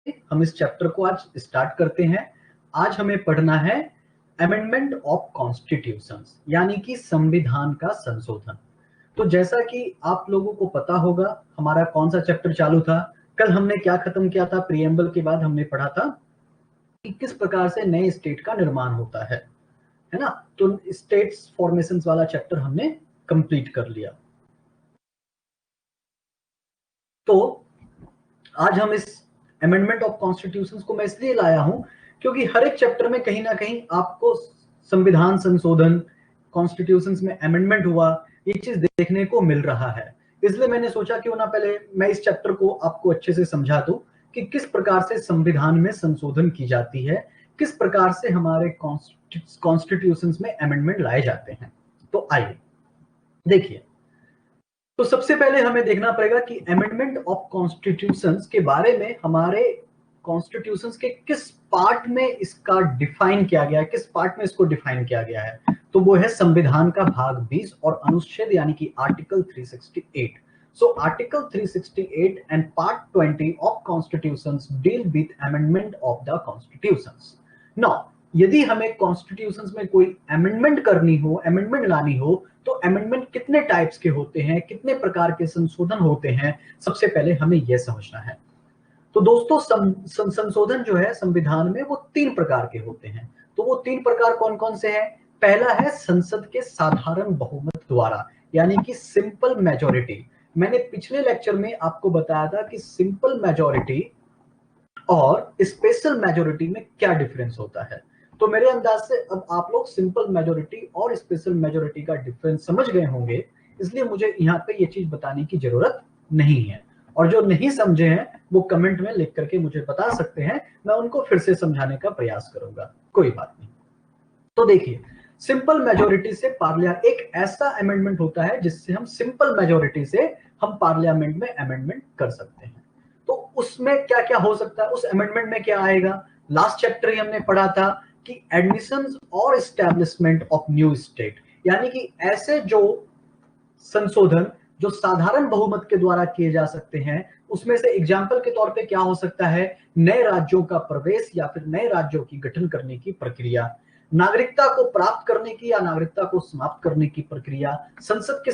हम इस चैप्टर को आज स्टार्ट करते हैं। आज हमें पढ़ना है अमेंडमेंट ऑफ कॉन्स्टिट्यूशंस, यानी कि संविधान का संशोधन। तो जैसा कि आप लोगों को पता होगा, हमारा कौन सा चैप्टर चालू था? कल हमने क्या खत्म किया था? प्रीएम्बल के बाद हमने पढ़ा था कि किस प्रकार से नए स्टेट का निर्माण होता है ना? तो स्टेट्स फॉर्मेशन वाला चैप्टर हमने कंप्लीट कर लिया। तो आज हम इस अमेंडमेंट ऑफ कॉन्स्टिट्यूशंस को मैं इसलिए लाया हूं क्योंकि हर एक चैप्टर में कहीं ना कहीं आपको संविधान संशोधन, कॉन्स्टिट्यूशंस में अमेंडमेंट हुआ, ये चीज देखने को मिल रहा है। इसलिए मैंने सोचा क्यों ना पहले मैं इस चैप्टर को आपको अच्छे से समझा दूं कि किस प्रकार से संविधान में संशोधन की जाती है, किस प्रकार से हमारे कॉन्स्टिट्यूशंस में अमेंडमेंट लाए जाते हैं। तो आइए देखिए, तो सबसे पहले हमें देखना पड़ेगा कि अमेंडमेंट ऑफ कॉन्स्टिट्यूशंस के बारे में हमारे कॉन्स्टिट्यूशंस के किस पार्ट में इसका डिफाइन किया गया है, किस पार्ट में इसको डिफाइन किया गया है। तो वो है संविधान का भाग 20 और अनुच्छेद यानी कि article 368। So Article 368 and Part 20 of Constitutions deal with amendment of the Constitutions. Now, यदि हमें कॉन्स्टिट्यूशंस में कोई अमेंडमेंट करनी हो, अमेंडमेंट लानी हो, तो अमेंडमेंट कितने टाइप्स के होते हैं, कितने प्रकार के संशोधन होते हैं, सबसे पहले हमें यह समझना है। तो दोस्तों, संशोधन जो है संविधान में वो 3 प्रकार के होते हैं। तो वो 3 प्रकार कौन कौन से हैं? पहला है संसद के साधारण बहुमत द्वारा, यानी कि सिंपल मेजोरिटी। मैंने पिछले लेक्चर में आपको बताया था कि सिंपल मेजोरिटी और स्पेशल मेजोरिटी में क्या डिफरेंस होता है। तो मेरे अंदाज से अब आप लोग सिंपल मेजोरिटी और स्पेशल मेजोरिटी का डिफरेंस समझ गए होंगे, इसलिए मुझे यहाँ पे ये चीज बताने की जरूरत नहीं है। और जो नहीं समझे हैं वो कमेंट में लिख करके मुझे बता सकते हैं, मैं उनको फिर से समझाने का प्रयास करूंगा, कोई बात नहीं। तो देखिए, सिंपल मेजोरिटी से पार्लियामेंट एक ऐसा अमेंडमेंट होता है जिससे हम सिंपल मेजोरिटी से हम पार्लियामेंट में अमेंडमेंट कर सकते हैं। तो उसमें क्या क्या हो सकता है, उस अमेंडमेंट में क्या आएगा? लास्ट चैप्टर ही हमने पढ़ा था कि एडमिशन और एस्टैब्लिशमेंट ऑफ न्यू स्टेट, यानी कि ऐसे जो संशोधन जो साधारण बहुमत के द्वारा किए जा सकते हैं, उसमें से एग्जाम्पल के तौर पे क्या हो सकता है? नए राज्यों का प्रवेश या फिर नए राज्यों की गठन करने की प्रक्रिया, नागरिकता को प्राप्त करने की या नागरिकता को समाप्त करने की प्रक्रिया, संसद के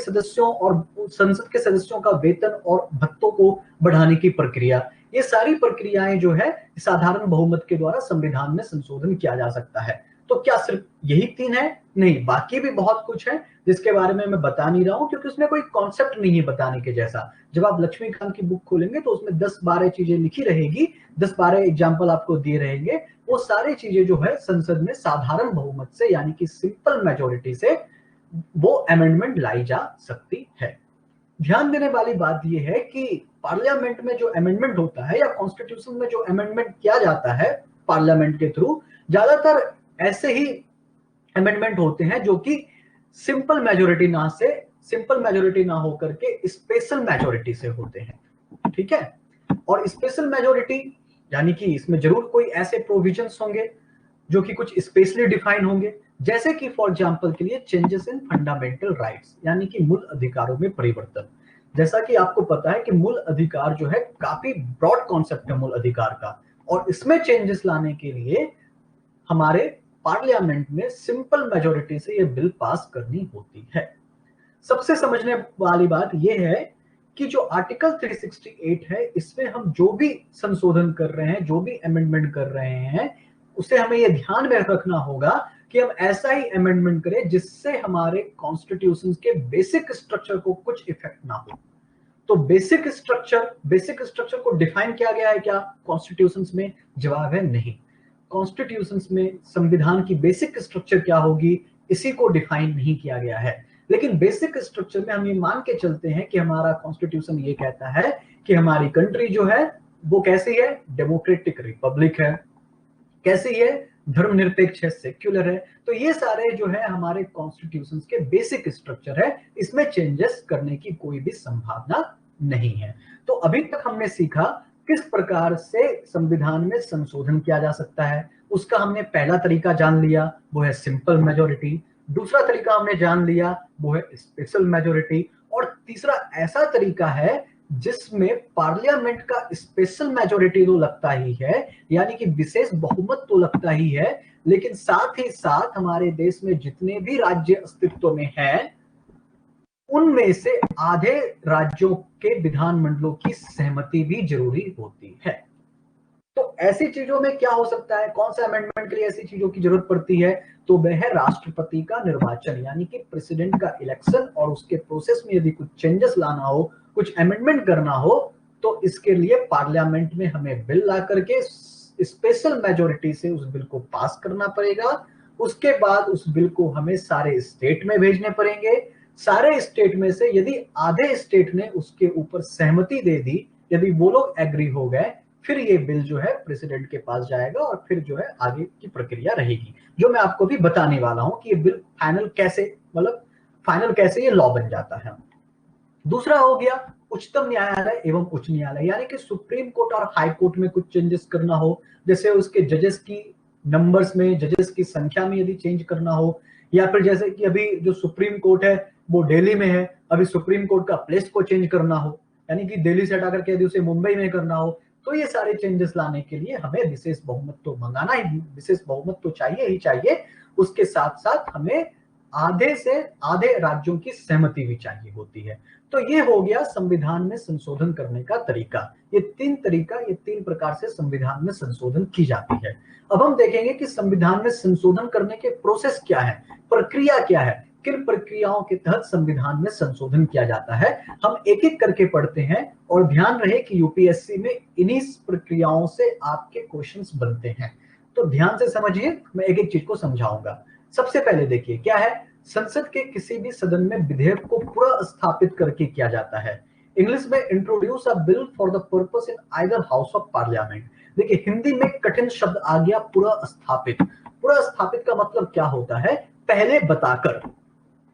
सदस्यों का वेतन और भत्तों को बढ़ाने की प्रक्रिया। ये सारी प्रक्रियाएं जो है साधारण बहुमत के द्वारा संविधान में संशोधन किया जा सकता है। तो क्या सिर्फ यही 3 है? नहीं, बाकी भी बहुत कुछ है जिसके बारे में मैं बता नहीं रहा हूं क्योंकि उसमें कोई कॉन्सेप्ट नहीं है बताने के जैसा। जब आप लक्ष्मीकांत की बुक खोलेंगे तो उसमें 10-12 चीजें लिखी रहेगी, 10-12 एग्जाम्पल आपको दिए रहेंगे। वो सारी चीजें जो है संसद में साधारण बहुमत से यानी कि सिंपल मेजोरिटी से वो अमेंडमेंट लाई जा सकती है। ध्यान देने वाली बात यह है कि पार्लियामेंट में जो अमेंडमेंट होता है या कॉन्स्टिट्यूशन में जो अमेंडमेंट किया जाता है पार्लियामेंट के थ्रू, ज्यादातर ऐसे ही अमेंडमेंट होते हैं जो कि सिंपल मेजोरिटी ना होकर के स्पेशल मेजोरिटी से होते हैं। ठीक है? और स्पेशल मेजोरिटी यानी कि इसमें जरूर कोई ऐसे प्रोविजंस होंगे जो कि कुछ स्पेशली डिफाइन होंगे, जैसे कि फॉर एग्जांपल के लिए चेंजेस इन फंडामेंटल राइट्स, यानी कि मूल अधिकारों में परिवर्तन। जैसा कि आपको पता है कि मूल अधिकार जो है काफी ब्रॉड कॉन्सेप्ट है मूल अधिकार का, और इसमें चेंजेस लाने के लिए हमारे पार्लियामेंट में सिंपल मेजोरिटी से ये बिल पास करनी होती है। सबसे समझने वाली बात यह है कि जो आर्टिकल 368 है, इसमें हम जो भी संशोधन कर रहे हैं, जो भी अमेंडमेंट कर रहे हैं, उसे हमें यह ध्यान में रखना होगा कि हम ऐसा ही अमेंडमेंट करें जिससे हमारे कॉन्स्टिट्यूशन के बेसिक स्ट्रक्चर को कुछ इफेक्ट ना हो। तो बेसिक स्ट्रक्चर को डिफाइन किया गया है क्या कॉन्स्टिट्यूशन में? जवाब है नहीं। कॉन्स्टिट्यूशन में संविधान की बेसिक स्ट्रक्चर क्या होगी, इसी को डिफाइन नहीं किया गया है। लेकिन बेसिक स्ट्रक्चर में हम ये मान के चलते हैं कि हमारा कॉन्स्टिट्यूशन ये कहता है कि हमारी कंट्री जो है वो कैसी है? डेमोक्रेटिक रिपब्लिक है। कैसी है? धर्मनिरपेक्ष है, सेक्युलर है। तो ये सारे जो है हमारे कॉन्स्टिट्यूशन के बेसिक स्ट्रक्चर है, इसमें चेंजेस करने की कोई भी संभावना नहीं है। तो अभी तक हमने सीखा किस प्रकार से संविधान में संशोधन किया जा सकता है। उसका हमने पहला तरीका जान लिया, वो है सिंपल मेजोरिटी। दूसरा तरीका हमने जान लिया, वो है स्पेशल मेजोरिटी। और तीसरा ऐसा तरीका है जिसमें पार्लियामेंट का स्पेशल मेजोरिटी तो लगता ही है, यानी कि विशेष बहुमत तो लगता ही है, लेकिन साथ ही साथ हमारे देश में जितने भी राज्य अस्तित्व में हैं, उनमें से आधे राज्यों के विधानमंडलों की सहमति भी जरूरी होती है। तो ऐसी चीजों में क्या हो सकता है, कौन सा अमेंडमेंट के लिए ऐसी चीजों की जरूरत पड़ती है, तो वह है राष्ट्रपति का निर्वाचन, यानी कि प्रेसिडेंट का इलेक्शन, और उसके प्रोसेस में यदि कुछ चेंजेस लाना हो, कुछ अमेंडमेंट करना हो, तो इसके लिए पार्लियामेंट में हमें बिल ला करके स्पेशल मेजोरिटी से उस बिल को पास करना पड़ेगा। उसके बाद उस बिल को हमें सारे स्टेट में भेजने पड़ेंगे। सारे स्टेट में से यदि आधे स्टेट ने उसके ऊपर सहमति दे दी, यदि वो लोग एग्री हो गए, फिर ये बिल जो है प्रेसिडेंट के पास जाएगा और फिर जो है आगे की प्रक्रिया रहेगी, जो मैं आपको भी बताने वाला हूं कि ये बिल फाइनल कैसे, मतलब फाइनल कैसे ये लॉ बन जाता है। दूसरा हो गया उच्चतम न्यायालय एवं उच्च न्यायालय, यानी कि सुप्रीम कोर्ट और हाई कोर्ट में कुछ चेंजेस करना हो, जैसे उसके जजेस की नंबर्स में, जजेस की संख्या में यदि चेंज करना हो, या फिर जैसे कि अभी जो सुप्रीम कोर्ट है वो दिल्ली में है, अभी सुप्रीम कोर्ट का प्लेस को चेंज करना हो, यानी कि दिल्ली से हटा करके यदि उसे मुंबई में करना हो, तो ये सारे चेंजेस लाने के लिए हमें विशेष बहुमत तो मंगाना ही, विशेष बहुमत तो चाहिए ही चाहिए। उसके साथ साथ हमें आधे से आधे राज्यों की सहमति भी चाहिए होती है। तो ये हो गया संविधान में संशोधन करने का तरीका। ये तीन प्रकार से संविधान में संशोधन की जाती है। अब हम देखेंगे कि संविधान में संशोधन करने के प्रोसेस क्या है, प्रक्रिया क्या है, किन प्रक्रियाओं के तहत संविधान में संशोधन किया जाता है। हम एक एक करके पढ़ते हैं, और ध्यान रहे कि यूपीएससी में इन्हीं प्रक्रियाओं से आपके क्वेश्चंस बनते हैं। तो ध्यान से समझिए, मैं एक एक चीज को समझाऊंगा। सबसे पहले देखिए क्या है, संसद के किसी भी सदन में विधेयक को पूरा स्थापित करके किया जाता है। इंग्लिश में introduce a bill for the purpose in either house of parliament. देखिए हिंदी में कठिन शब्द आ गया पूरा स्थापित। पूरा स्थापित का मतलब क्या होता है, पहले बताकर,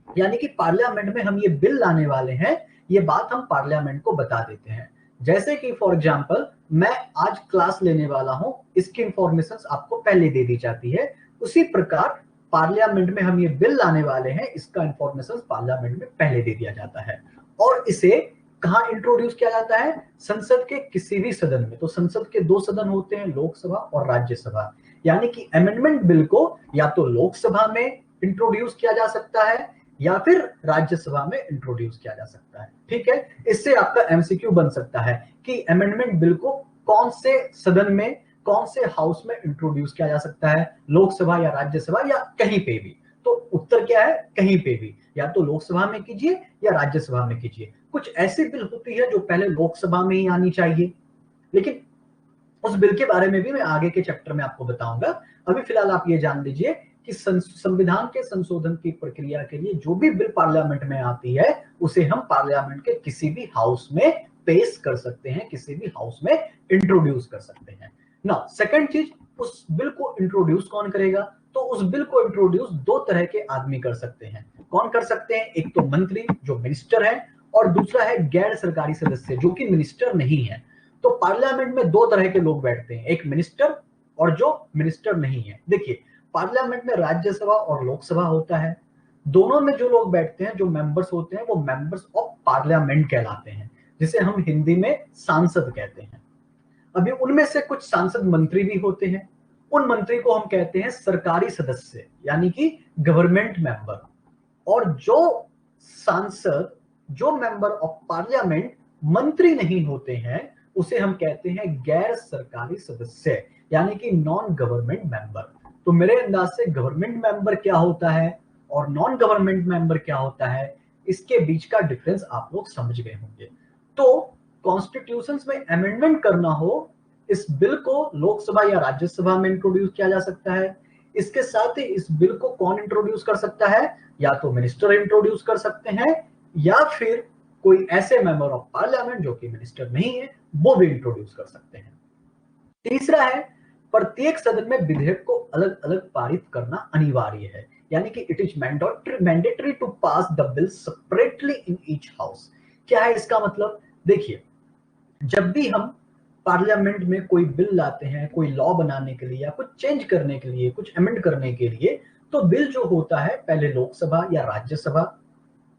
यानी कि पार्लियामेंट में हम ये बिल लाने वाले हैं, ये बात हम पार्लियामेंट को बता देते हैं। जैसे कि फॉर एग्जांपल मैं आज क्लास लेने वाला हूं, इसकी इंफॉर्मेशन आपको पहले दे दी जाती है। उसी प्रकार पार्लियामेंट में हम ये बिल लाने वाले हैं, इसका इंफॉर्मेशन पार्लियामेंट में पहले दे दिया जाता है, और इसे कहां इंट्रोड्यूस किया जाता है, संसद के किसी भी सदन में। तो संसद के दो सदन होते हैं, लोकसभा और राज्यसभा, यानी कि अमेंडमेंट बिल को या तो लोकसभा में इंट्रोड्यूस किया जा सकता है या फिर राज्यसभा में इंट्रोड्यूस किया जा सकता है। ठीक है, इससे आपका एमसीक्यू बन सकता है कि अमेंडमेंट बिल को कौन से सदन में, कौन से हाउस में इंट्रोड्यूस किया जा सकता है, लोकसभा या राज्यसभा या कहीं पे भी। तो उत्तर क्या है, कहीं पे भी, या तो लोकसभा में कीजिए या राज्यसभा में कीजिए। कुछ ऐसी बिल होती है जो पहले लोकसभा में ही आनी चाहिए, लेकिन उस बिल के बारे में भी मैं आगे के चैप्टर में आपको बताऊंगा। अभी फिलहाल आप ये जान लीजिए कि संविधान के संशोधन की प्रक्रिया के लिए जो भी बिल पार्लियामेंट में आती है, उसे हम पार्लियामेंट के किसी भी हाउस में पेश कर सकते हैं, किसी भी हाउस में इंट्रोड्यूस कर सकते हैं। नाउ सेकंड चीज, उस बिल को इंट्रोड्यूस कौन करेगा, तो उस बिल को इंट्रोड्यूस दो तरह के आदमी कर सकते हैं। कौन कर सकते हैं, एक तो मंत्री जो मिनिस्टर है, और दूसरा है गैर सरकारी सदस्य जो कि मिनिस्टर नहीं है। तो पार्लियामेंट में दो तरह के लोग बैठते हैं, एक मिनिस्टर और जो मिनिस्टर नहीं है। देखिए पार्लियामेंट में राज्यसभा और लोकसभा होता है, दोनों में जो लोग बैठते हैं, जो मेंबर्स होते हैं, वो मेंबर्स ऑफ पार्लियामेंट कहलाते हैं, जिसे हम हिंदी में सांसद कहते हैं। अभी उनमें से कुछ सांसद मंत्री भी होते हैं, उन मंत्री को हम कहते हैं सरकारी सदस्य, यानी कि गवर्नमेंट मेंबर। और जो सांसद, जो मेंबर ऑफ पार्लियामेंट मंत्री नहीं होते हैं, उसे हम कहते हैं गैर सरकारी सदस्य, यानी कि नॉन गवर्नमेंट मेंबर। तो मेरे अंदाज से गवर्नमेंट मेंबर क्या होता है और नॉन गवर्नमेंट मेंबर क्या होता है, इसके बीच का डिफरेंस आप लोग समझ गए होंगे। तो कॉन्स्टिट्यूशन में अमेंडमेंट करना हो, इस बिल को लोकसभा या राज्यसभा में इंट्रोड्यूस किया जा सकता है। इसके साथ ही इस बिल को कौन इंट्रोड्यूस कर सकता है, या तो मिनिस्टर इंट्रोड्यूस कर सकते हैं, या फिर कोई ऐसे मेंबर ऑफ पार्लियामेंट जो कि मिनिस्टर नहीं है, वो भी इंट्रोड्यूस कर सकते हैं। तीसरा है, प्रत्येक सदन में विधेयक को अलग अलग पारित करना अनिवार्य है, यानी कि it is mandatory to pass the bill separately in each house. क्या है इसका मतलब, देखिए जब भी हम पार्लियामेंट में कोई बिल लाते हैं, कोई लॉ बनाने के लिए या कुछ चेंज करने के लिए, कुछ अमेंड करने के लिए, तो बिल जो होता है पहले लोकसभा या राज्यसभा,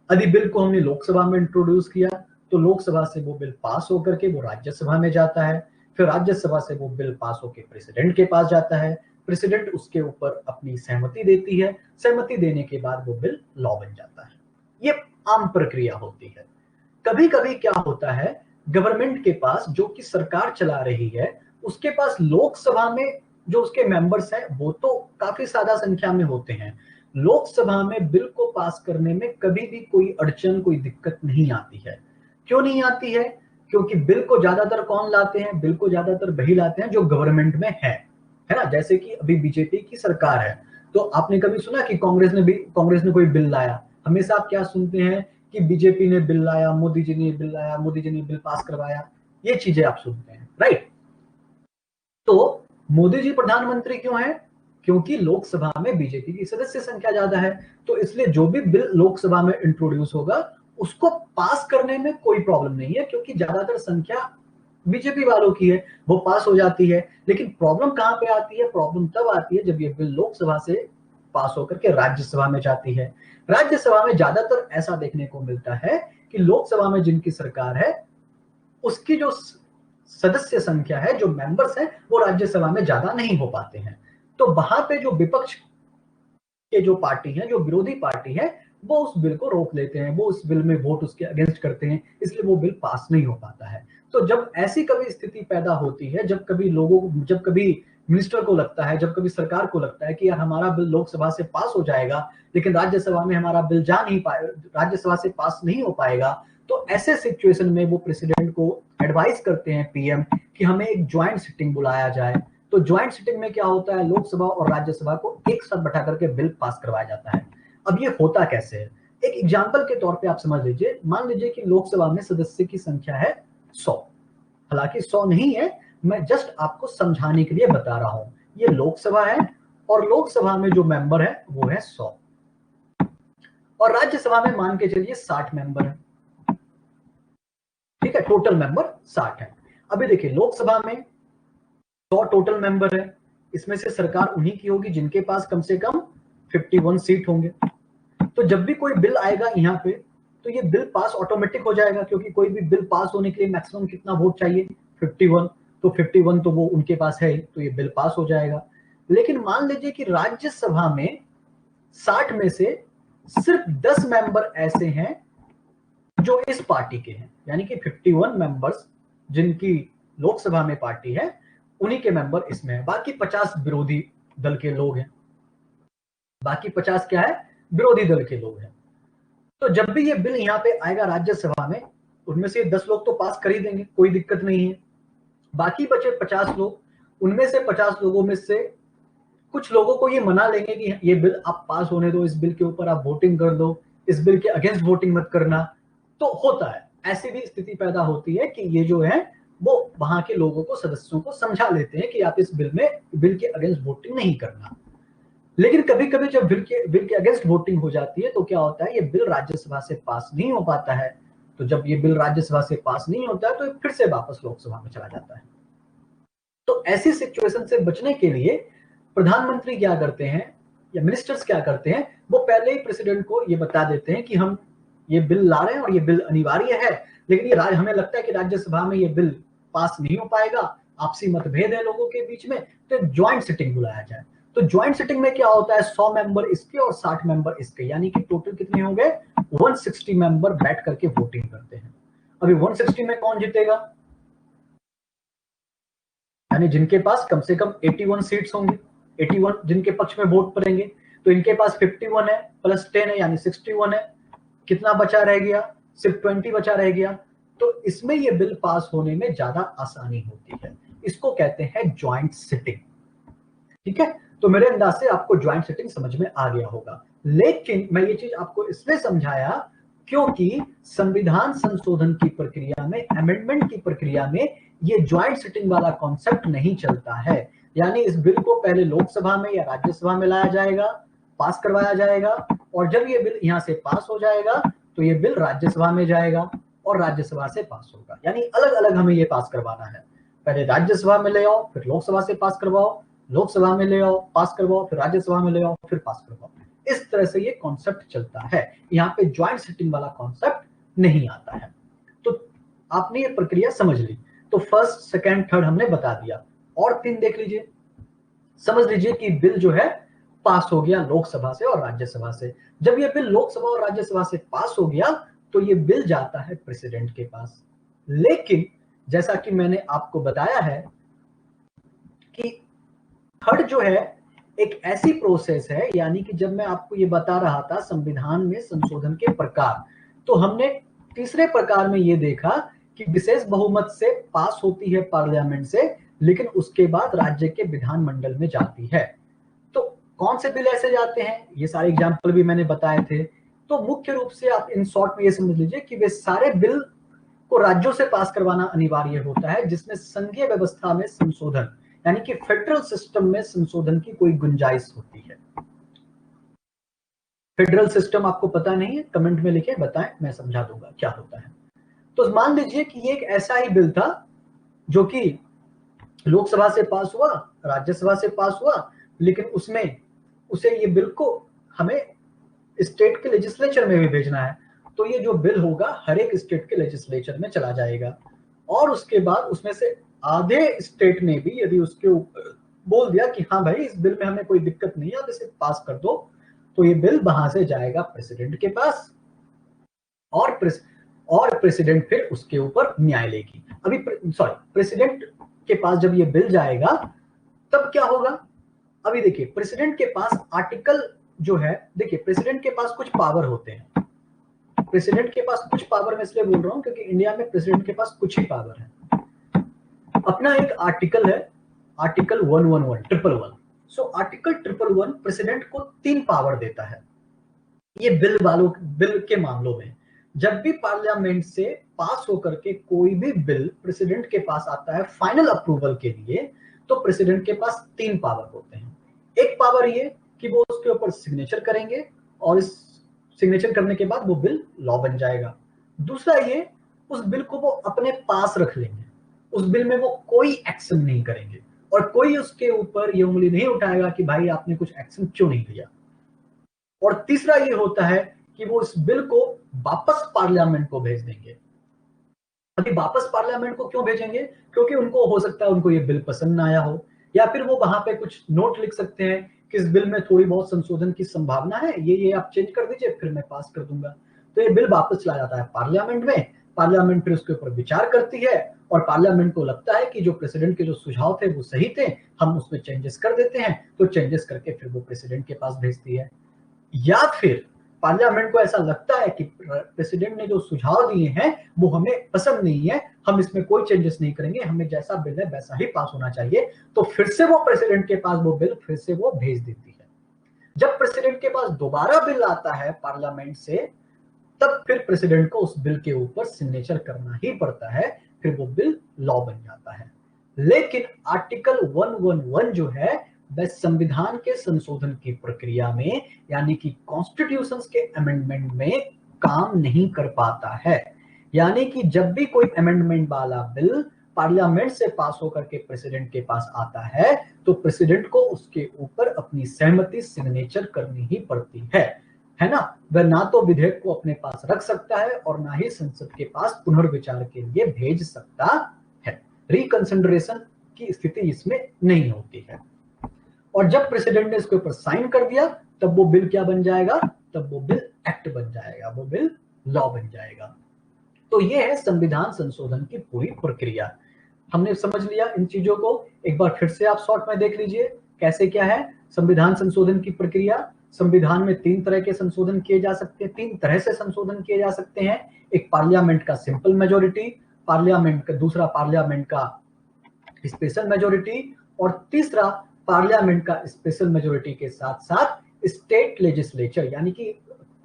यदि बिल को हमने लोकसभा में इंट्रोड्यूस किया तो लोकसभा से वो बिल पास होकर के वो राज्यसभा में जाता है, फिर राज्यसभा से वो बिल पास होकर प्रेसिडेंट के पास जाता है, प्रेसिडेंट उसके ऊपर अपनी सहमति देती है, सहमति देने के बाद वो बिल लॉ बन जाता है। ये आम प्रक्रिया होती है। कभी कभी क्या होता है, गवर्नमेंट के पास, जो कि सरकार चला रही है, उसके पास लोकसभा में जो उसके मेंबर्स हैं वो तो काफी ज्यादा संख्या में होते हैं। लोकसभा में बिल को पास करने में कभी भी कोई अड़चन, कोई दिक्कत नहीं आती है। क्यों नहीं आती है? क्योंकि बिल को ज्यादातर कौन लाते हैं? बिल को ज्यादातर वही लाते हैं जो गवर्नमेंट में है ना। जैसे कि अभी बीजेपी की सरकार है, तो आपने कभी सुना कि कांग्रेस ने कोई बिल लाया? हमेशा आप क्या सुनते हैं कि बीजेपी ने बिल लाया, मोदी जी ने बिल लाया, मोदी जी ने बिल पास करवाया, ये चीजें आप सुनते हैं, राइट। तो मोदी जी प्रधानमंत्री क्यों हैं? क्योंकि लोकसभा में बीजेपी की सदस्य संख्या ज्यादा है, तो इसलिए जो भी बिल लोकसभा में इंट्रोड्यूस होगा उसको पास करने में कोई प्रॉब्लम नहीं है, क्योंकि ज्यादातर संख्या बीजेपी वालों की है, वो पास हो जाती है। लेकिन प्रॉब्लम कहां पे आती है? प्रॉब्लम तब आती है जब ये बिल लोकसभा से पास होकर के राज्यसभा में जाती है। राज्यसभा में ज्यादातर ऐसा देखने को मिलता है कि लोकसभा में जिनकी सरकार है उसकी जो सदस्य संख्या है, जो मेंबर्स हैं, वो राज्यसभा में ज्यादा नहीं हो पाते हैं। तो वहां पे जो विपक्ष के जो पार्टी है, जो विरोधी पार्टी है, वो उस बिल को रोक लेते हैं, वो उस बिल में वोट उसके अगेंस्ट करते हैं, इसलिए वो बिल पास नहीं हो पाता है। तो जब ऐसी कभी स्थिति पैदा होती है, जब कभी मिनिस्टर को लगता है, जब कभी सरकार को लगता है कि यार हमारा बिल लोकसभा से पास हो जाएगा लेकिन राज्यसभा में हमारा बिल जा नहीं पाए, राज्यसभा से पास नहीं हो पाएगा, तो ऐसे सिचुएशन में वो प्रेसिडेंट को एडवाइस करते हैं, पीएम, कि हमें एक ज्वाइंट सिटिंग बुलाया जाए। तो ज्वाइंट सिटिंग में क्या होता है, लोकसभा और राज्यसभा को एक साथ बैठा करके बिल पास करवाया जाता है। अब ये होता कैसे है? एक एग्जांपल के तौर पे आप समझ लीजिए, मान लीजिए कि लोकसभा में सदस्य की संख्या है 100। हालांकि 100 नहीं है, मैं जस्ट आपको समझाने के लिए बता रहा हूं। ये लोकसभा है और लोकसभा में जो मेंबर है वो है 100, और राज्यसभा में मान के चलिए 60 मेंबर है। ठीक है, टोटल मेंबर 60 है। अभी देखिए, लोकसभा में 100 टोटल मेंबर है, इसमें से सरकार उन्हीं की होगी जिनके पास कम से कम 51 सीट होंगे। तो जब भी कोई बिल आएगा यहाँ पे, तो ये बिल पास ऑटोमेटिक हो जाएगा, क्योंकि कोई भी बिल पास होने के लिए मैक्सिमम कितना वोट चाहिए? 51। तो 51 तो वो उनके पास है, तो ये बिल पास हो जाएगा। लेकिन मान लीजिए कि राज्यसभा में 60 में से सिर्फ 10 मेंबर ऐसे हैं जो इस पार्टी के हैं, यानी कि 51 मेंबर्स जिनकी लोकसभा में पार्टी है, उन्हीं के मेंबर इसमें है। बाकी 50 विरोधी दल के लोग हैं। बाकी 50 क्या है? विरोधी दल के लोग हैं। तो जब भी ये बिल यहाँ पे आएगा राज्यसभा में, उनमें से 10 लोग तो पास कर ही देंगे, कोई दिक्कत नहीं है। बाकी बचे 50 लोग, उनमें से 50 लोगों में से कुछ लोगों को ये मना लेंगे कि ये बिल आप पास होने दो, इस बिल के ऊपर आप वोटिंग कर दो, इस बिल के अगेंस्ट वोटिंग मत करना। तो होता है, ऐसी भी स्थिति पैदा होती है कि ये जो है वो वहां के लोगों को, सदस्यों को समझा लेते हैं कि आप इस बिल के अगेंस्ट वोटिंग नहीं करना। लेकिन कभी कभी जब बिल के अगेंस्ट वोटिंग हो जाती है, तो क्या होता है, ये बिल राज्यसभा से पास नहीं हो पाता है। तो जब ये बिल राज्यसभा से पास नहीं होता है, तो फिर से वापस लोकसभा में चला जाता है। तो ऐसी सिचुएशन से बचने के लिए प्रधानमंत्री क्या करते हैं, या मिनिस्टर्स क्या करते हैं, वो पहले ही प्रेसिडेंट को ये बता देते हैं कि हम ये बिल ला रहे हैं और ये बिल अनिवार्य है, लेकिन ये हमें लगता है कि राज्यसभा में ये बिल पास नहीं हो पाएगा, आपसी मतभेद है लोगों के बीच में, तो ज्वाइंट सिटिंग बुलाया जाए। तो ज्वाइंट सिटिंग में क्या होता है, 100 मेंबर इसके और 60 मेंबर इसके, यानी कि टोटल कितने हो गए? 160 मेंबर बैठ करके वोटिंग करते हैं। अभी 160 में कौन जीतेगा? यानी जिनके पास कम से कम 81 सीट्स होंगे, 81 जिनके पक्ष में वोट पड़ेंगे, तो इनके पास 51 है प्लस 10 है, यानी 61 है। कितना बचा रह गया? सिर्फ 20 बचा रह गया। तो इसमें ये बिल पास होने में ज्यादा आसानी होती है। इसको कहते हैं ज्वाइंट सिटिंग। ठीक है, तो मेरे अंदाज से आपको ज्वाइंट सिटिंग समझ में आ गया होगा। लेकिन मैं ये चीज आपको इसलिए समझाया क्योंकि संविधान संशोधन की प्रक्रिया में, अमेंडमेंट की प्रक्रिया में, ये ज्वाइंट सिटिंग वाला कॉन्सेप्ट नहीं चलता है। यानी इस बिल को पहले लोकसभा में या राज्यसभा में लाया जाएगा, पास करवाया जाएगा, और जब ये बिल यहां से पास हो जाएगा तो ये बिल राज्यसभा में जाएगा और राज्यसभा से पास होगा। यानी अलग अलग हमें ये पास करवाना है। पहले राज्यसभा में ले आओ, फिर लोकसभा से पास करवाओ, लोकसभा में ले आओ, पास करवाओ, फिर राज्यसभा में ले आओ, फिर पास करवाओ। इस तरह से ये कॉन्सेप्ट चलता है। यहाँ पे ज्वाइंट सिटिंग वाला कॉन्सेप्ट नहीं आता है। तो आपने ये प्रक्रिया समझ ली, तो फर्स्ट सेकंड थर्ड हमने बता दिया, और 3 देख लीजिए। समझ लीजिए कि बिल जो है पास हो गया लोकसभा से और राज्यसभा से। जब ये बिल लोकसभा और राज्यसभा से पास हो गया तो ये बिल जाता है प्रेसिडेंट के पास। लेकिन जैसा कि मैंने आपको बताया है कि थर्ड जो है एक ऐसी प्रोसेस है, यानी कि जब मैं आपको ये बता रहा था संविधान में संशोधन के प्रकार, तो हमने तीसरे प्रकार में ये देखा कि विशेष बहुमत से पास होती है पार्लियामेंट से, लेकिन उसके बाद राज्य के विधानमंडल में जाती है। तो कौन से बिल ऐसे जाते हैं, ये सारे एग्जाम्पल भी मैंने बताए थे। तो मुख्य रूप से आप इन शॉर्ट में ये समझ लीजिए कि वे सारे बिल को राज्यों से पास करवाना अनिवार्य होता है जिसमें संघीय व्यवस्था में संशोधन, यानी कि फेडरल सिस्टम में संशोधन की कोई गुंजाइश होती है। फेडरल सिस्टम आपको पता नहीं है, कमेंट में लिखे बताएं, मैं समझा दूंगा क्या होता है। तो मान लीजिए कि ये एक ऐसा ही बिल था जो कि लोकसभा से पास हुआ, राज्यसभा से पास हुआ, लेकिन उसमें उसे ये बिल को हमें स्टेट के लेजिस्लेचर में भी भेजना है। तो ये जो बिल होगा हर एक स्टेट के लेजिस्लेचर में चला जाएगा, और उसके बाद उसमें से आधे स्टेट ने भी यदि उसके ऊपर बोल दिया कि हाँ भाई इस बिल में हमें कोई दिक्कत नहीं है, आप इसे पास कर दो, तो ये बिल वहां से जाएगा प्रेसिडेंट के पास, और प्रेसिडेंट फिर उसके ऊपर न्याय लेगी। अभी प्रेसिडेंट के पास जब ये बिल जाएगा तब क्या होगा, अभी देखिए प्रेसिडेंट के पास आर्टिकल जो है, देखिए प्रेसिडेंट के पास कुछ पावर होते हैं। प्रेसिडेंट के पास कुछ पावर मैं इसलिए बोल रहा हूं क्योंकि इंडिया में प्रेसिडेंट के पास कुछ ही पावर है। अपना एक आर्टिकल है, आर्टिकल 111 सो आर्टिकल 111 प्रेसिडेंट को 3 पावर देता है। ये बिल के मामलों में जब भी पार्लियामेंट से पास होकर के कोई भी बिल प्रेसिडेंट के पास आता है फाइनल अप्रूवल के लिए, तो प्रेसिडेंट के पास 3 पावर होते हैं। एक पावर ये कि वो उसके ऊपर सिग्नेचर करेंगे और इस सिग्नेचर करने के बाद वो बिल लॉ बन जाएगा। दूसरा ये, उस बिल को वो अपने पास रख लेंगे, उस बिल में वो कोई एक्शन नहीं करेंगे और कोई उसके ऊपर ये उंगली नहीं उठाएगा कि भाई आपने कुछ एक्शन क्यों नहीं लिया। और तीसरा ये होता है कि वो इस बिल को वापस पार्लियामेंट को भेज देंगे। अभी वापस पार्लियामेंट को क्यों भेजेंगे, क्योंकि उनको हो सकता है उनको ये बिल पसंद ना आया हो, या फिर वो वहां पे कुछ नोट लिख सकते हैं कि इस बिल में थोड़ी बहुत संशोधन की संभावना है, ये आप चेंज कर दीजिए फिर मैं पास कर दूंगा। तो ये बिल वापस चला जाता है पार्लियामेंट में, पार्लियामेंट फिर उसके ऊपर विचार करती है और पार्लियामेंट को लगता है कि जो प्रेसिडेंट के जो सुझाव थे वो सही थे, हम उसमें चेंजेस कर देते हैं, तो चेंजेस करके फिर वो प्रेसिडेंट के पास भेजती है। या फिर पार्लियामेंट को ऐसा लगता है कि प्रेसिडेंट ने जो सुझाव दिए हैं वो हमें पसंद नहीं है, हम इसमें कोई चेंजेस नहीं करेंगे, हमें जैसा बिल है वैसा ही पास होना चाहिए, तो फिर से वो प्रेसिडेंट के पास वो बिल फिर से वो भेज देती है। जब प्रेसिडेंट के पास दोबारा बिल आता है पार्लियामेंट से, तब फिर प्रेसिडेंट को उस बिल के ऊपर सिग्नेचर करना ही पड़ता है, फिर वो बिल लॉ बन जाता है। लेकिन आर्टिकल 111 जो है वह संविधान के संशोधन की प्रक्रिया में, यानी कि कॉन्स्टिट्यूशन के अमेंडमेंट में काम नहीं कर पाता है। यानी कि जब भी कोई अमेंडमेंट वाला बिल पार्लियामेंट से पास होकर के प्रेसिडेंट के पास आता है, तो प्रेसिडेंट को उसके ऊपर अपनी सहमति सिग्नेचर करनी ही पड़ती है ना। वह ना तो विधेयक को अपने पास रख सकता है और ना ही संसद के पास पुनर्विचार के लिए भेज सकता है। रिकंसिडरेशन की स्थिति इसमें नहीं होती है। और जब प्रेसिडेंट ने इसके ऊपर साइन कर दिया तब वो बिल क्या बन जाएगा, तब वो बिल एक्ट बन जाएगा, वो बिल लॉ बन जाएगा। तो ये है संविधान संशोधन की पूरी प्रक्रिया। हमने समझ लिया इन चीजों को, एक बार फिर से आप शॉर्ट में देख लीजिए कैसे क्या है संविधान संशोधन की प्रक्रिया। संविधान में 3 तरह के संशोधन किए जा सकते हैं, 3 तरह से संशोधन किए जा सकते हैं। एक पार्लियामेंट का सिंपल मेजोरिटी, पार्लियामेंट का दूसरा पार्लियामेंट का स्पेशल मेजोरिटी, और तीसरा पार्लियामेंट का स्पेशल मेजोरिटी के साथ साथ स्टेट लेजिस्लेचर, यानी कि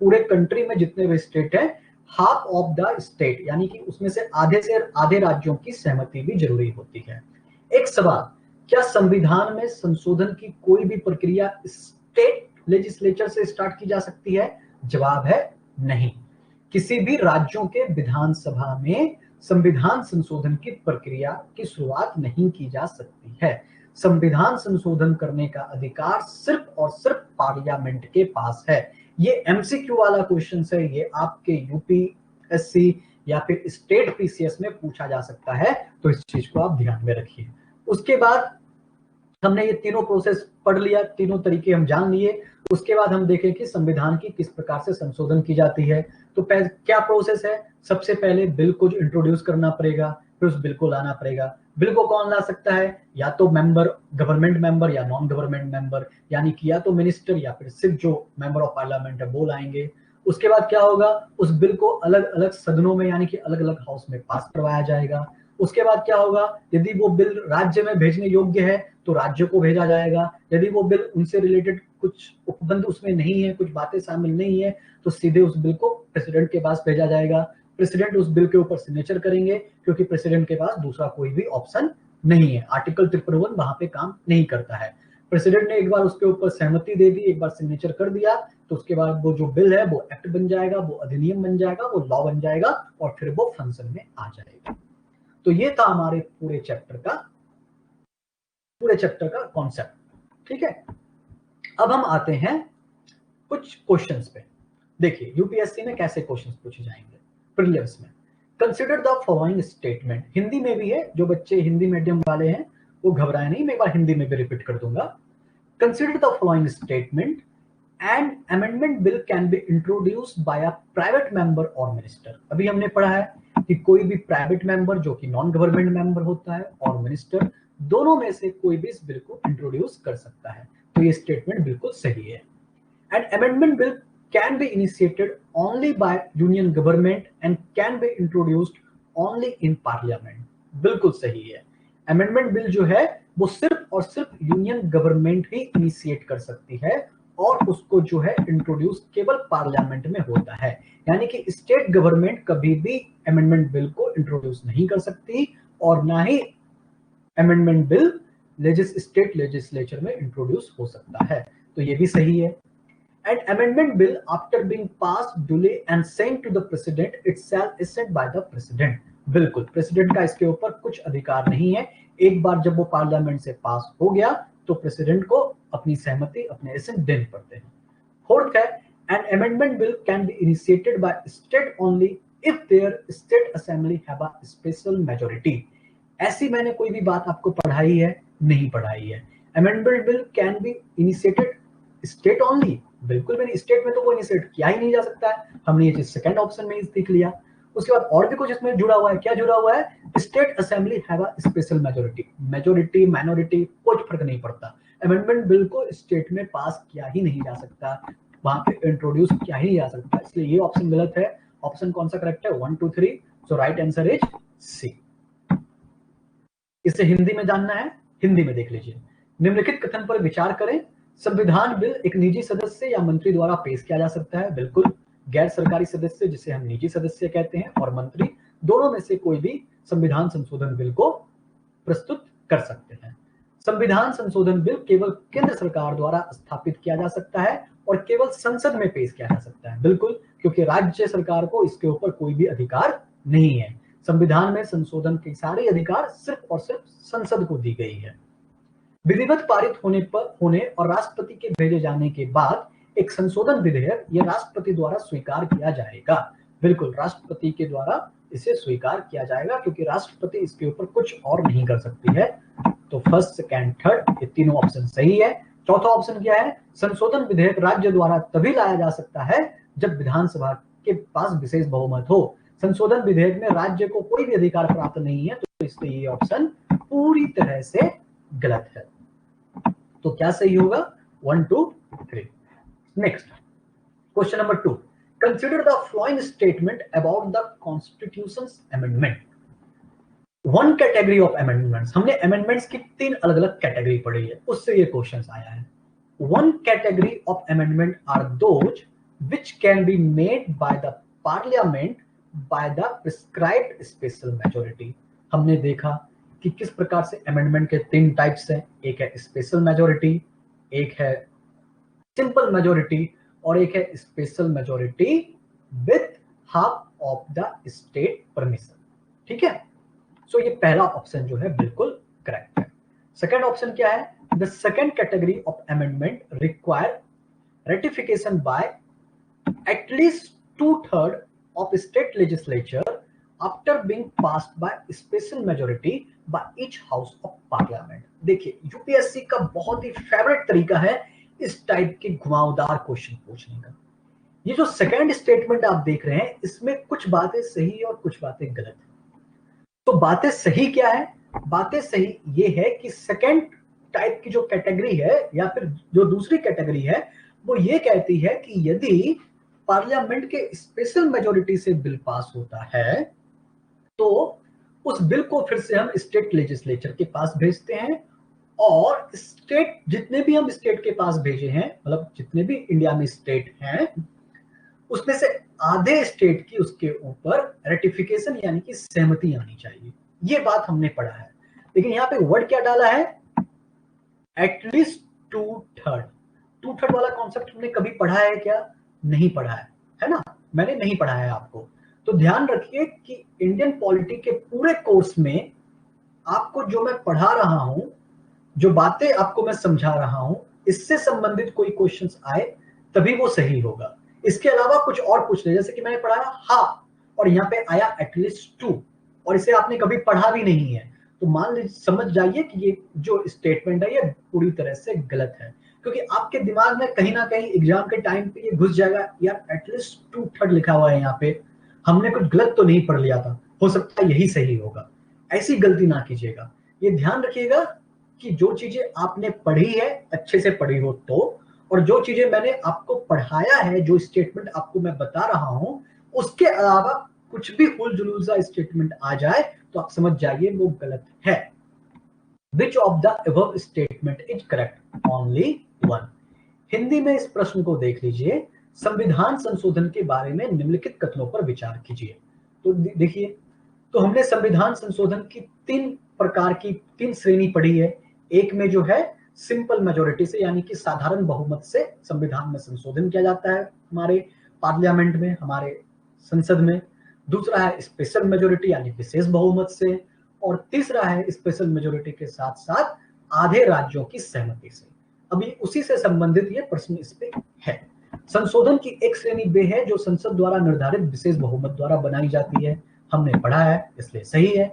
पूरे कंट्री में जितने भी स्टेट है, हाफ ऑफ द स्टेट, यानी कि उसमें से आधे राज्यों की सहमति भी जरूरी होती है। एक सवाल, क्या संविधान में संशोधन की कोई भी प्रक्रिया स्टेट लेजिस्लेचर से स्टार्ट की जा सकती है? जवाब है नहीं। किसी भी राज्यों के विधानसभा में संविधान संशोधन की प्रक्रिया की शुरुआत नहीं की जा सकती है। संविधान संशोधन करने का अधिकार सिर्फ और सिर्फ पार्लियामेंट के पास है। ये एमसीक्यू वाला क्वेश्चन है, ये आपके यूपीएससी या फिर स्टेट पीसीएस में पूछा जा सकता है, तो इस चीज को आप ध्यान में रखिए। उसके बाद हमने ये तीनों प्रोसेस पढ़ लिया, तीनों तरीके हम जान लिए। उसके बाद हम देखें कि संविधान की किस प्रकार से संशोधन की जाती है। तो क्या प्रोसेस है? सबसे पहले बिल को इंट्रोड्यूस करना पड़ेगा, फिर उस बिल को लाना पड़ेगा। बिल को कौन ला सकता है? या तो मेंबर, गवर्नमेंट मेंबर या नॉन गवर्नमेंट मेंबर, यानी कि या तो मिनिस्टर या फिर सिर्फ जो मेंबर ऑफ पार्लियामेंट है वो लाएंगे। उसके बाद क्या होगा? उस बिल को अलग अलग सदनों में यानी कि अलग अलग हाउस में पास करवाया जाएगा। उसके बाद क्या होगा? यदि वो बिल राज्य में भेजने योग्य है तो राज्य को भेजा जाएगा। यदि वो बिल उनसे रिलेटेड कुछ उपबंध उसमें नहीं है, कुछ बातें शामिल नहीं है, तो सीधे उस बिल को प्रेसिडेंट के पास भेजा जाएगा। प्रेसिडेंट उस बिल के ऊपर सिग्नेचर करेंगे, क्योंकि प्रेसिडेंट के पास दूसरा कोई भी ऑप्शन नहीं है। आर्टिकल 53 वहां पे काम नहीं करता है। प्रेसिडेंट ने एक बार उसके ऊपर सहमति दे दी, एक बार सिग्नेचर कर दिया, तो उसके बाद वो जो बिल है वो एक्ट बन जाएगा, वो अधिनियम बन जाएगा, वो लॉ बन जाएगा और फिर वो फंक्शन में आ जाएगा। तो ये था हमारे पूरे चैप्टर का कॉन्सेप्ट। ठीक है, अब हम आते हैं कुछ क्वेश्चंस पे। देखिए यूपीएससी में कैसे क्वेश्चंस पूछे जाएंगे प्रीलिम्स में। Consider the following statement, Hindi में भी है, जो बच्चे हिंदी मीडियम वाले हैं वो घबराए नहीं, मैं एक बार हिंदी में भी रिपीट कर दूंगा। Consider the following statement, and amendment bill can be introduced by a private member और मिनिस्टर। अभी हमने पढ़ा है कि कोई भी प्राइवेट मेंबर जो कि नॉन गवर्नमेंट मेंबर होता है और मिनिस्टर, दोनों में से कोई भी इस बिल को इंट्रोड्यूस कर सकता है। तो ये स्टेटमेंट बिल्कुल सही है। And amendment bill can be initiated only by union government and can be introduced only in parliament. बिल्कुल सही है। अमेंडमेंट बिल जो है वो सिर्फ और सिर्फ यूनियन गवर्नमेंट ही इनिशिएट कर सकती है और उसको जो है इंट्रोड्यूस केवल पार्लियामेंट में होता है। यानी कि स्टेट गवर्नमेंट कभी भी अमेंडमेंट बिल को इंट्रोड्यूस नहीं कर सकती और ना ही अमेंडमेंट बिल स्टेट लेजिस्लेचर में इंट्रोड्यूस हो सकता है। तो ये भी सही है। And amendment bill after being passed duly and sent to the president itself is sent by the president. बिल्कुल, प्रेसिडेंट का इसके ऊपर कुछ अधिकार नहीं है। एक बार जब वो पार्लियामेंट से पास हो गया तो प्रेसिडेंट को अपनी सहमति, अपने एसेंट देने पड़ते हैं। फोर्थ है, an amendment bill can be initiated by state only if there state assembly have a special majority. ऐसी मैंने कोई भी बात आपको पढ़ाई है? नहीं पढ़ाई है। Amendment bill can be initiated state only, बिल्कुल भी नहीं, स्टेट में तो वो इनिशिएट किया ही नहीं जा सकता है। हमने ये चीज सेकंड ऑप्शन में ही सीख लिया। उसके बाद और भी कुछ इसमें जुड़ा हुआ है। क्या जुड़ा हुआ है? State assembly have a special majority. Majority minority कुछ फर्क नहीं पड़ता। अमेंडमेंट बिल को स्टेट में पास किया ही नहीं जा सकता, वहां पे इंट्रोड्यूस किया ही नहीं जा सकता, इसलिए ये ऑप्शन गलत है। ऑप्शन कौन सा करेक्ट है? 1 2 3। सो राइट आंसर इज सी। इसे हिंदी में जानना है, हिंदी में देख लीजिए। निम्नलिखित कथन पर विचार करें। संविधान बिल एक निजी सदस्य या मंत्री द्वारा पेश किया जा सकता है। बिल्कुल। गैर सरकारी सदस्य, जिसे हम निजी सदस्य कहते हैं, और मंत्री, दोनों में से कोई भी संविधान संशोधन बिल को प्रस्तुत कर सकते हैं। संविधान संशोधन बिल केवल केंद्र सरकार द्वारा स्थापित किया जा सकता है और केवल संसद में पेश किया जा सकता है। बिल्कुल, क्योंकि राज्य सरकार को इसके ऊपर कोई भी अधिकार नहीं है। संविधान में संशोधन के सारे अधिकार सिर्फ और सिर्फ संसद को दी गई है। विधिवत पारित होने और राष्ट्रपति के भेजे जाने के बाद एक संशोधन विधेयक यह राष्ट्रपति द्वारा स्वीकार किया जाएगा। बिल्कुल, राष्ट्रपति के द्वारा इसे स्वीकार किया जाएगा, क्योंकि राष्ट्रपति इसके ऊपर कुछ और नहीं कर सकती है। तो फर्स्ट, सेकंड, थर्ड, ये तीनों ऑप्शन सही है। चौथा ऑप्शन क्या है? संशोधन विधेयक राज्य द्वारा तभी लाया जा सकता है जब विधानसभा के पास विशेष बहुमत हो। संशोधन विधेयक में राज्य को कोई भी अधिकार प्राप्त नहीं है, तो इसलिए ये ऑप्शन पूरी तरह से गलत है। तो क्या सही होगा? 1 2 3। Next question number 2, consider the following statement about the constitutions amendment. One category of amendments, हमने अमेंडमेंट्स की 3 अलग अलग कैटेगरी पढ़ी है, उससे ये क्वेश्चन आया है। One category of amendment are those which can be made by the parliament by the prescribed special majority. हमने देखा कि किस प्रकार से अमेंडमेंट के 3 टाइप्स हैं। एक है स्पेशल मेजॉरिटी, एक है सिंपल मेजॉरिटी, और एक है special majority with half of the state permission. ठीक है, सो ये पहला ऑप्शन जो है बिल्कुल करेक्ट है। सेकंड ऑप्शन क्या है? The second category of amendment require ratification bye at least 2/3 of state legislature after being passed by special majority by each house of parliament. देखिए यूपीएससी का बहुत ही फेवरेट तरीका है इस टाइप के घुमावदार क्वेश्चन पूछने का। ये जो सेकंड स्टेटमेंट आप देख रहे हैं इसमें कुछ बातें सही और कुछ बातें गलत है। तो बातें सही क्या है? बातें सही ये है कि सेकंड टाइप की जो कैटेगरी है या फिर जो दूसरी कैटेगरी है वो ये कहती है कि यदि पार्लियामेंट के स्पेशल मेजोरिटी से बिल पास होता है तो उस बिल को फिर से हम स्टेट लेजिस्लेचर के पास भेजते हैं और स्टेट जितने भी हम स्टेट के पास भेजे हैं, मतलब जितने भी इंडिया में स्टेट हैं, उसमें से आधे स्टेट की उसके ऊपर रेटिफिकेशन यानी कि सहमति आनी चाहिए। ये बात हमने पढ़ा है, लेकिन यहाँ पे वर्ड क्या डाला है? एटलीस्ट 2/3। 2/3 वाला कॉन्सेप्ट हमने कभी पढ़ा है क्या? नहीं पढ़ा है ना? मैंने नहीं पढ़ा है आपको। तो ध्यान रखिए कि इंडियन पॉलिटी के पूरे कोर्स में आपको जो मैं पढ़ा रहा हूं, जो बातें आपको मैं समझा रहा हूं, इससे संबंधित कोई क्वेश्चंस आए तभी वो सही होगा। इसके अलावा कुछ और पूछ ले, जैसे कि मैंने पढ़ाया हा और यहाँ पे आया एटलीस्ट 2 और इसे आपने कभी पढ़ा भी नहीं है, तो मान लीजिए समझ जाइए कि ये जो स्टेटमेंट है ये पूरी तरह से गलत है, क्योंकि आपके दिमाग में कहीं ना कहीं एग्जाम के टाइम पे ये घुस जाएगा, यार एटलीस्ट 2/3 लिखा हुआ है यहाँ पे, हमने कुछ गलत तो नहीं पढ़ लिया था, हो सकता है यही सही होगा। ऐसी गलती ना कीजिएगा। ये ध्यान रखिएगा कि जो चीजें आपने पढ़ी है अच्छे से पढ़ी हो तो, और जो चीजें मैंने आपको पढ़ाया है, जो स्टेटमेंट आपको मैं बता रहा हूं, उसके अलावा कुछ भी हुल जुलूल सा स्टेटमेंट आ जाए तो आप समझ जाइए वो गलत है। Which of the above statement is correct? Only one. Hindi में इस प्रश्न को देख लीजिए, संविधान संशोधन के बारे में निम्नलिखित कथनों पर विचार कीजिए। तो देखिए, तो हमने संविधान संशोधन की 3 प्रकार की 3 श्रेणी पढ़ी है। एक में जो है सिंपल मेजोरिटी से यानी कि साधारण बहुमत से संविधान में संशोधन किया जाता है हमारे पार्लियामेंट में, हमारे संसद में। दूसरा है स्पेशल मेजोरिटी यानी विशेष बहुमत से, और तीसरा है स्पेशल मेजोरिटी के साथ साथ आधे राज्यों की सहमति से। अभी उसी से संबंधित ये प्रश्न इस पे है। संशोधन की एक श्रेणी वे है जो संसद द्वारा निर्धारित विशेष बहुमत द्वारा बनाई जाती है, हमने पढ़ा है इसलिए सही है।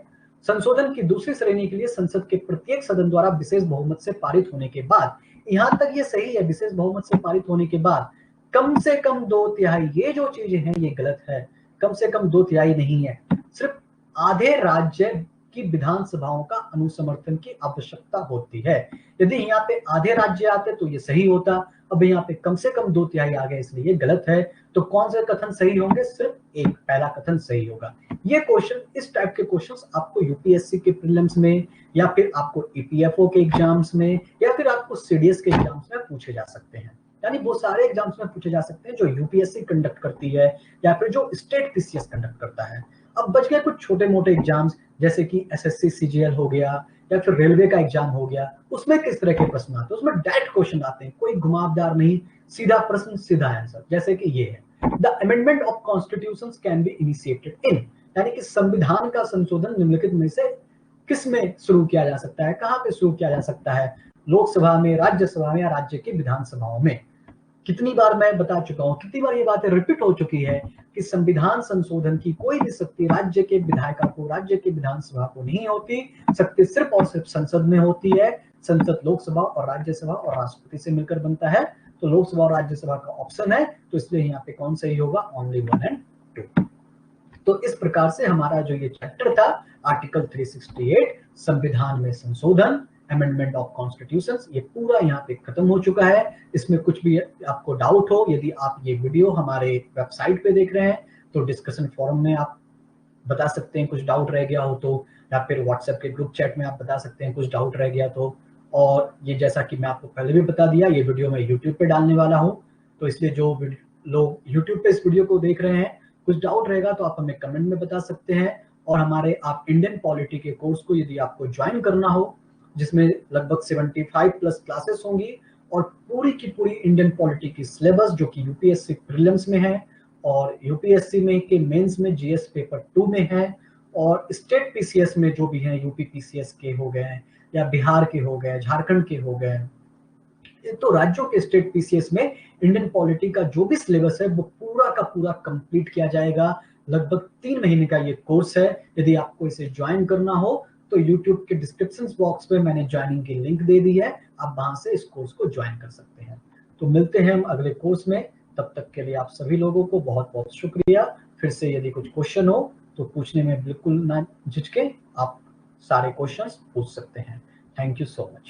संशोधन की दूसरी श्रेणी के लिए संसद के प्रत्येक सदन द्वारा विशेष बहुमत से पारित होने के बाद, यहां तक ये सही है, विशेष बहुमत से पारित होने के बाद कम से कम 2/3, ये जो चीजें हैं ये गलत है। कम से कम 2/3 नहीं है, सिर्फ आधे राज्य की विधानसभाओं का अनुसमर्थन की आवश्यकता होती है। यदि यहाँ पे आधे राज्य आते तो ये सही होता, अब यहाँ पे कम से कम 2/3 आ गए इसलिए ये गलत है। तो कौन से कथन सही होंगे? सिर्फ एक, पहला कथन सही होगा। ये क्वेश्चन, इस टाइप के क्वेश्चंस आपको यूपीएससी के प्रीलिम्स में या फिर आपको ईपीएफओ के एग्जाम्स में या फिर आपको सीडीएस के एग्जाम्स में पूछे जा सकते हैं। यानी वो सारे एग्जाम्स में पूछे जा सकते हैं जो यूपीएससी कंडक्ट करती है या फिर जो स्टेट पीसीएस कंडक्ट करता है। अब बच गए कुछ छोटे मोटे एग्जाम्स, जैसे कि एसएससी सीजीएल हो गया या फिर रेलवे का एग्जाम हो गया। उसमें किस तरह के प्रश्न आते हैं? उसमें डायरेक्ट क्वेश्चन आते हैं, कोई घुमावदार नहीं, सीधा प्रश्न सीधा आंसर। जैसे कि ये है, the amendment of constitution can be initiated in, यानी कि संविधान का संशोधन निम्नलिखित में से किस में शुरू किया जा सकता है, कहां पे शुरू किया जा सकता है? लोकसभा में, राज्यसभा में या राज्य की विधानसभाओं में। कितनी बार मैं बता चुका हूं, कितनी बार ये बातें रिपीट हो चुकी है कि संविधान संशोधन की कोई भी शक्ति राज्य के विधायक को, राज्य की विधानसभा को नहीं होती, शक्ति सिर्फ और सिर्फ संसद में होती है। संसद लोकसभा और राज्यसभा और राष्ट्रपति से मिलकर बनता है, तो लोकसभा और राज्यसभा का ऑप्शन है, तो इसलिए यहाँ पे कौन सही होगा? Only 1 and 2। तो इस प्रकार से हमारा जो ये चैप्टर था आर्टिकल 368 संविधान में संशोधन, अमेंडमेंट ऑफ कॉन्स्टिट्यूशन, ये पूरा यहाँ पे खत्म हो चुका है। इसमें कुछ भी आपको डाउट हो, यदि आप ये वीडियो हमारे वेबसाइट पे देख रहे हैं तो डिस्कशन फोरम में आप बता सकते हैं कुछ डाउट रह गया हो तो, या फिर व्हाट्सएप के ग्रुप चैट में आप बता सकते हैं कुछ डाउट रह गया तो। और ये जैसा कि मैं आपको पहले भी बता दिया, ये वीडियो मैं यूट्यूब पे डालने वाला हूँ, तो इसलिए जो लोग यूट्यूब पे इस वीडियो को देख रहे हैं, कुछ डाउट रहेगा तो आप हमें कमेंट में बता सकते हैं। और हमारे आप इंडियन पॉलिटी के कोर्स को यदि आपको ज्वाइन करना हो, जिसमें लगभग 75+ क्लासेस होंगी और पूरी की पूरी इंडियन पॉलिटी की सिलेबस जो कि यूपीएससी प्रीलिम्स में है और यूपीएससी में के मेंस में जीएस पेपर 2 में है, और स्टेट पीसीएस में जो भी हैं, यूपी पीसीएस के हो गए या बिहार के हो गए, झारखंड के हो गए, तो राज्यों के स्टेट पीसीएस में इंडियन पॉलिटी का जो भी सिलेबस है वो पूरा का पूरा कंप्लीट किया जाएगा। लगभग 3 महीने का ये कोर्स है। यदि आपको इसे ज्वाइन करना हो तो यूट्यूब के डिस्क्रिप्शन बॉक्स में मैंने ज्वाइनिंग की लिंक दे दी है, आप वहां से इस कोर्स को ज्वाइन कर सकते हैं। तो मिलते हैं हम अगले कोर्स में, तब तक के लिए आप सभी लोगों को बहुत बहुत शुक्रिया। फिर से यदि कुछ क्वेश्चन हो तो पूछने में बिल्कुल ना झिझके, आप सारे क्वेश्चंस पूछ सकते हैं। Thank you so much.